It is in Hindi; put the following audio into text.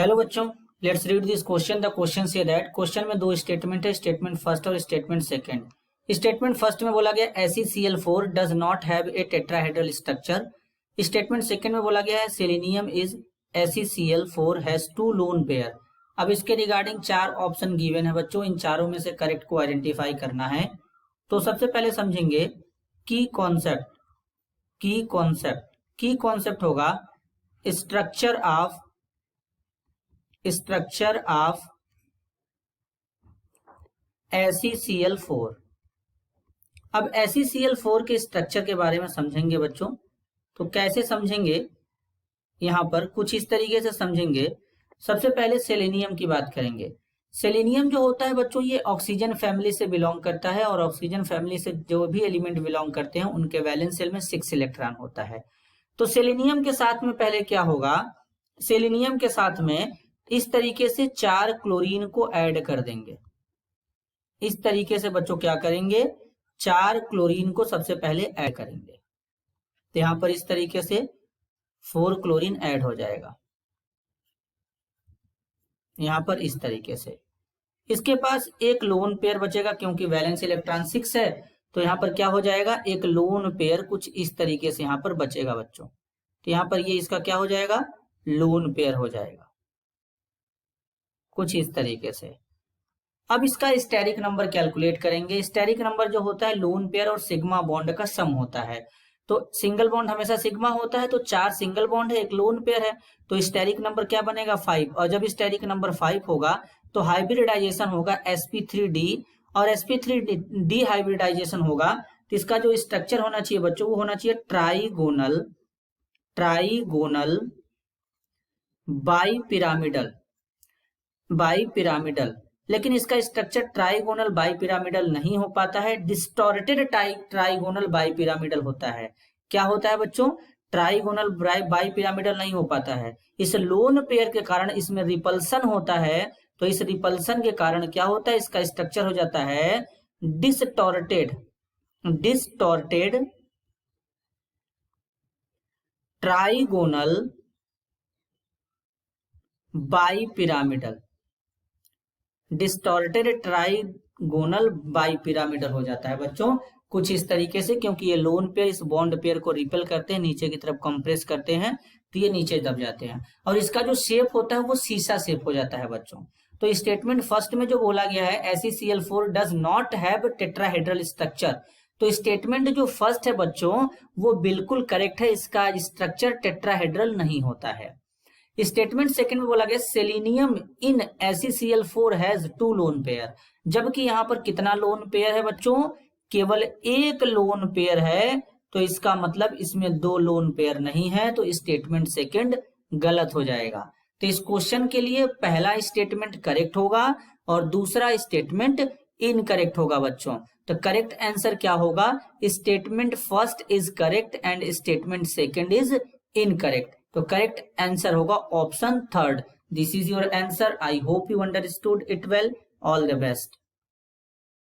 हेलो बच्चों, let's read this question. The question say that question में दो स्टेटमेंट है, स्टेटमेंट फर्स्ट और स्टेटमेंट सेकंड। स्टेटमेंट फर्स्ट में बोला गया SeCl4 does not have a tetrahedral structure. Statement second में बोला गया है selenium is SeCl4 has 2 lone pair. अब इसके रिगार्डिंग 4 ऑप्शन गिवन है बच्चों, इन चारों में से करेक्ट को आइडेंटिफाई करना है। तो सबसे पहले समझेंगे की कॉन्सेप्ट। की कॉन्सेप्ट होगा स्ट्रक्चर ऑफ SeCl4। अब SeCl4 के स्ट्रक्चर के बारे में समझेंगे बच्चों। तो कैसे समझेंगे, यहां पर कुछ इस तरीके से समझेंगे। सबसे पहले सेलेनियम की बात करेंगे। सेलेनियम जो होता है बच्चों, ये ऑक्सीजन फैमिली से बिलोंग करता है और ऑक्सीजन फैमिली से जो भी एलिमेंट बिलोंग करते हैं उनके वैलेंस शेल में 6 इलेक्ट्रॉन होता है। तो सेलेनियम के साथ में पहले क्या होगा, सेलेनियम के साथ में इस तरीके से 4 क्लोरीन को ऐड कर देंगे। इस तरीके से बच्चों क्या करेंगे, 4 क्लोरीन को सबसे पहले ऐड करेंगे। तो यहां पर इस तरीके से 4 क्लोरीन ऐड हो जाएगा, यहां पर इस तरीके से। इसके पास एक लोन पेयर बचेगा क्योंकि वैलेंस इलेक्ट्रॉन 6 है। तो यहां पर क्या हो जाएगा, एक लोन पेयर कुछ इस तरीके से यहां पर बचेगा बच्चों। तो यहां पर ये इसका क्या हो जाएगा, लोन पेयर हो जाएगा कुछ इस तरीके से। अब इसका स्टेरिक नंबर कैलकुलेट करेंगे। स्टेरिक नंबर जो होता है लोन पेयर और सिग्मा बॉन्ड का सम होता है। तो सिंगल बॉन्ड हमेशा सिग्मा होता है, तो 4 सिंगल बॉन्ड है, एक लोन पेयर है, तो स्टेरिक नंबर क्या बनेगा 5। और जब स्टेरिक नंबर 5 होगा तो हाइब्रिडाइजेशन होगा sp3d, और sp3d हाइब्रिडाइजेशन होगा तो इसका जो स्ट्रक्चर होना चाहिए बच्चों वो होना चाहिए ट्राइगोनल बाईपिरामिडल। लेकिन इसका स्ट्रक्चर ट्राइगोनल बाईपिरामिडल नहीं हो पाता है, डिस्टॉर्टेड ट्राइगोनल बाईपिरामिडल होता है। क्या होता है बच्चों, ट्राइगोनल बाईपिरामिडल नहीं हो पाता है। इस लोन पेयर के कारण इसमें रिपल्सन होता है। तो इस रिपल्सन के कारण क्या होता है, इसका स्ट्रक्चर हो जाता है distorted trigonal bipyramidal. Distorted trigonal bipyramidal हो जाता है बच्चों कुछ इस तरीके से, क्योंकि ये लोन पेयर इस बॉन्ड पेयर को रिपेल करते हैं, नीचे की तरफ कंप्रेस करते हैं तो ये नीचे दब जाते हैं, और इसका जो शेप होता है वो सीसा शेप हो जाता है बच्चों। तो स्टेटमेंट फर्स्ट में जो बोला गया है SeCl4 does not have tetrahedral structure, तो स्टेटमेंट जो फर्स्ट है बच्चों वो बिल्कुल करेक्ट है, इसका स्ट्रक्चर टेट्राहेड्रल नहीं होता है। स्टेटमेंट सेकंड में बोला गया selenium in SeCl4 has 2 lone pair, जबकि यहां पर कितना लोन पेयर है बच्चों, केवल एक लोन पेयर है। तो इसका मतलब इसमें 2 लोन पेयर नहीं है, तो स्टेटमेंट सेकंड गलत हो जाएगा। तो इस क्वेश्चन के लिए पहला स्टेटमेंट करेक्ट होगा और दूसरा स्टेटमेंट इनकरेक्ट होगा बच्चों। तो करेक्ट आंसर क्या होगा, statement first is correct and statement second is incorrect. तो करेक्ट आंसर होगा option third. This is your answer. I hope you understood it well. All the best.